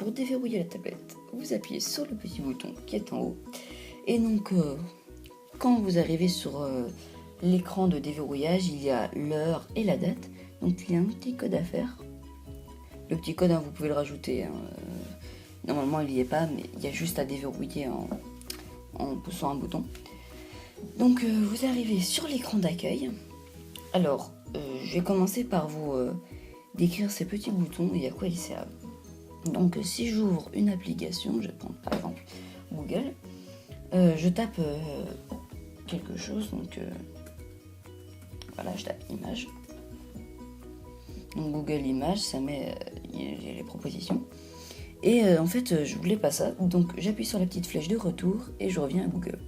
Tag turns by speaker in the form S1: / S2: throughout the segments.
S1: pour déverrouiller la tablette, vous appuyez sur le petit bouton qui est en haut. Et donc, quand vous arrivez sur l'écran de déverrouillage, il y a l'heure et la date. Donc, il y a un petit code à faire. Le petit code, vous pouvez le rajouter. Normalement, il n'y est pas, mais il y a juste à déverrouiller en poussant un bouton. Donc, vous arrivez sur l'écran d'accueil. Alors, je vais commencer par vous décrire ces petits boutons et à quoi ils servent. Donc, si j'ouvre une application, je vais prendre par exemple Google, je tape quelque chose, donc voilà, je tape image. Donc Google Images, ça met les propositions. Et en fait, je voulais pas ça, donc j'appuie sur la petite flèche de retour et je reviens à Google.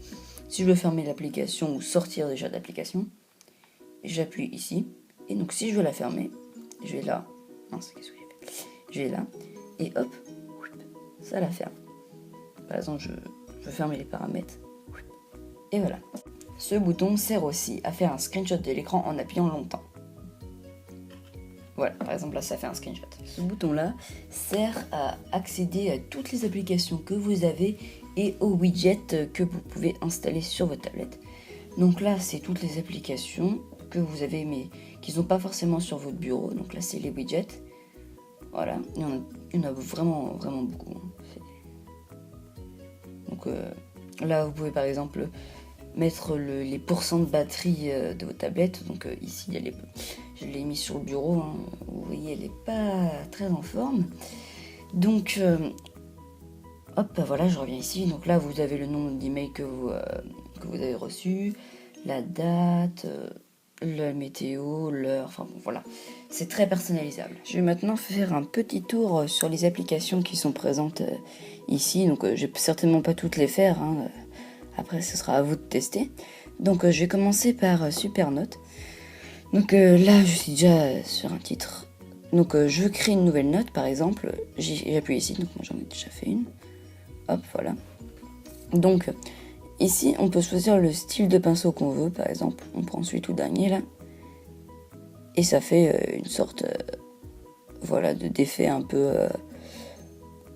S1: Si je veux fermer l'application ou sortir déjà de l'application, j'appuie ici. Et donc si je veux la fermer, je vais là. Mince, qu'est-ce que j'ai fait ? Je vais là et hop, ça la ferme. Par exemple, je veux fermer les paramètres. Et voilà. Ce bouton sert aussi à faire un screenshot de l'écran en appuyant longtemps. Voilà, par exemple là ça fait un screenshot. Ce bouton là sert à accéder à toutes les applications que vous avez et aux widgets que vous pouvez installer sur votre tablette. Donc là c'est toutes les applications que vous avez mais qui ne sont pas forcément sur votre bureau. Donc là c'est les widgets. Voilà, il y en a vraiment beaucoup. Donc là vous pouvez par exemple mettre les pourcents de batterie de votre tablette. Donc ici il y a je l'ai mis sur le bureau, hein. Vous voyez elle n'est pas très en forme. Donc hop, voilà, je reviens ici. Donc là vous avez le nombre d'emails que vous avez reçu, la date, la météo, l'heure, enfin bon, voilà. C'est très personnalisable. Je vais maintenant faire un petit tour sur les applications qui sont présentes ici. Donc je vais certainement pas toutes les faire, hein. Après ce sera à vous de tester. Donc je vais commencer par Supernote. Donc là je suis déjà sur un titre. Donc je veux créer une nouvelle note par exemple. J'appuie ici, donc moi j'en ai déjà fait une. Hop, voilà. Donc ici on peut choisir le style de pinceau qu'on veut. Par exemple on prend celui tout dernier là. Et ça fait une sorte voilà, d'effet un peu...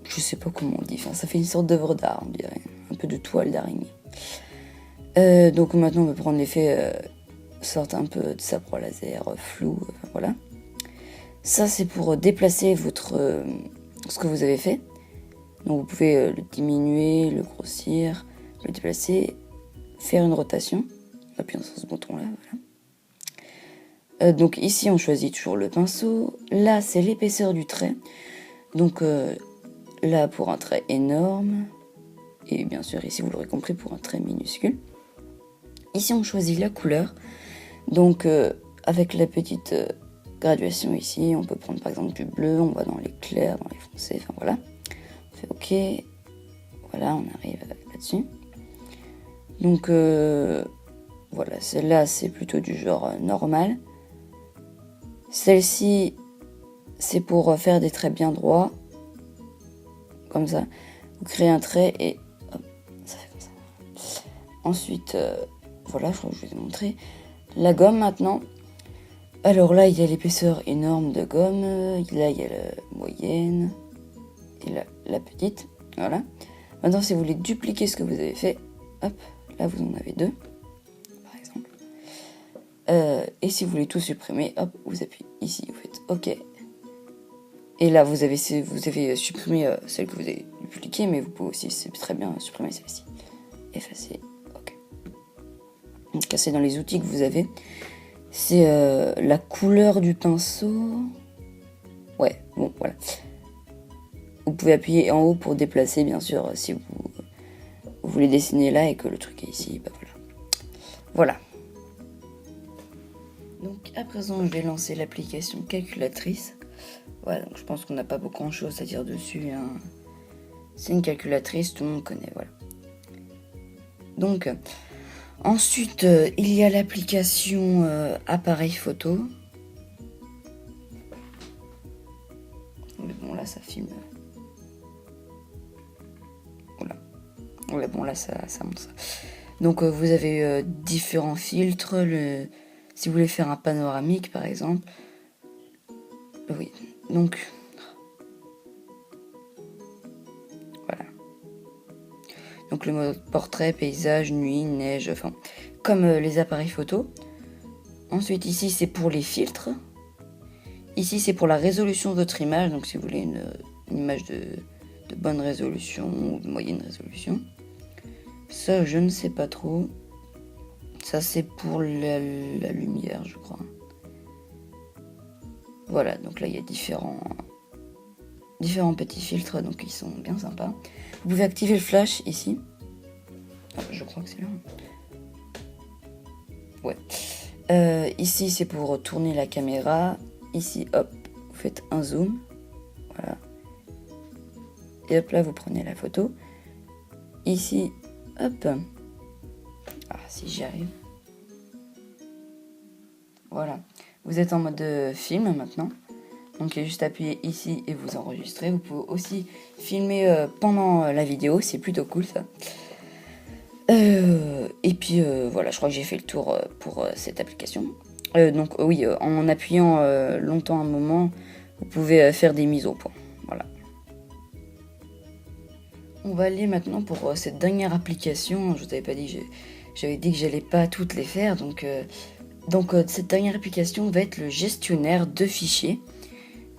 S1: je sais pas comment on dit. Enfin, ça fait une sorte d'œuvre d'art, on dirait. Un peu de toile d'araignée. Donc maintenant on va prendre l'effet sorte un peu de sabre laser, flou, enfin, voilà. Ça c'est pour déplacer ce que vous avez fait. Donc vous pouvez le diminuer, le grossir, le déplacer, faire une rotation, en appuyant sur ce bouton là, voilà. Donc ici on choisit toujours le pinceau. Là c'est l'épaisseur du trait. Donc là pour un trait énorme. Et bien sûr ici vous l'aurez compris pour un trait minuscule. Ici on choisit la couleur. Donc avec la petite graduation ici, on peut prendre par exemple du bleu, on va dans les clairs, dans les foncés, enfin voilà. On fait OK. Voilà, on arrive là-dessus. Donc voilà, celle-là c'est plutôt du genre normal. Celle-ci c'est pour faire des traits bien droits. Comme ça. Vous créez un trait et hop, ça fait comme ça. Ensuite, voilà, je crois que je vous ai montré. La gomme maintenant. Alors là, il y a l'épaisseur énorme de gomme. Là, il y a la moyenne. Et la petite. Voilà. Maintenant, si vous voulez dupliquer ce que vous avez fait, hop, là, vous en avez deux. Par exemple. Et si vous voulez tout supprimer, hop, vous appuyez ici, vous faites OK. Et là, vous avez supprimé celle que vous avez dupliquée, mais vous pouvez aussi très bien supprimer celle-ci. Effacer, OK. Donc là, c'est dans les outils que vous avez. C'est la couleur du pinceau. Ouais, bon, voilà. Vous pouvez appuyer en haut pour déplacer, bien sûr, si vous voulez dessiner là et que le truc est ici, bah voilà. Voilà. Donc à présent, je vais lancer l'application calculatrice. Voilà, donc je pense qu'on n'a pas grand chose à dire dessus, hein. C'est une calculatrice, tout le monde connaît, voilà. Donc, ensuite, il y a l'application appareil photo. Mais bon, là, ça filme. Voilà. Ouais, bon, là, ça montre ça. Donc, vous avez différents filtres. Si vous voulez faire un panoramique, par exemple. Oui, donc... Donc le mode portrait, paysage, nuit, neige, enfin comme les appareils photo. Ensuite ici c'est pour les filtres. Ici c'est pour la résolution de votre image, donc si vous voulez une image de bonne résolution ou de moyenne résolution. Ça je ne sais pas trop. Ça c'est pour la lumière je crois. Voilà, donc là il y a différents petits filtres, donc ils sont bien sympas. Vous pouvez activer le flash ici. Ah, je crois que c'est là. Ouais. Ici c'est pour tourner la caméra. Ici hop, vous faites un zoom. Voilà. Et hop là vous prenez la photo. Ici, hop. Ah si j'y arrive. Voilà. Vous êtes en mode film maintenant. Donc il y a juste à appuyer ici et vous enregistrez. Vous pouvez aussi filmer pendant la vidéo, c'est plutôt cool ça. Et puis voilà, je crois que j'ai fait le tour pour cette application. Donc oui, en appuyant longtemps un moment, vous pouvez faire des mises au point. Voilà. On va aller maintenant pour cette dernière application. Je vous avais pas dit, j'avais dit que j'allais pas toutes les faire. Donc cette dernière application va être le gestionnaire de fichiers.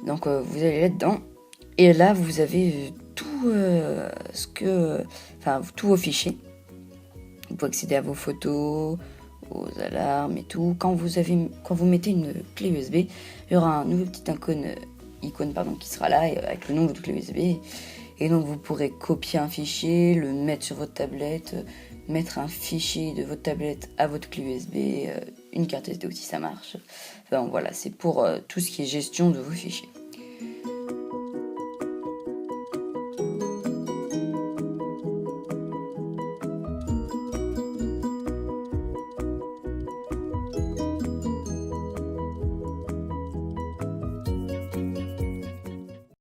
S1: Donc vous allez là-dedans et là vous avez tout tous vos fichiers. Vous pouvez accéder à vos photos, aux alarmes et tout. Quand vous mettez une clé USB, il y aura un nouveau petit icône qui sera là avec le nom de votre clé USB. Et donc vous pourrez copier un fichier, le mettre sur votre tablette, mettre un fichier de votre tablette à votre clé USB, une carte SD aussi ça marche. Enfin voilà, c'est pour tout ce qui est gestion de vos fichiers.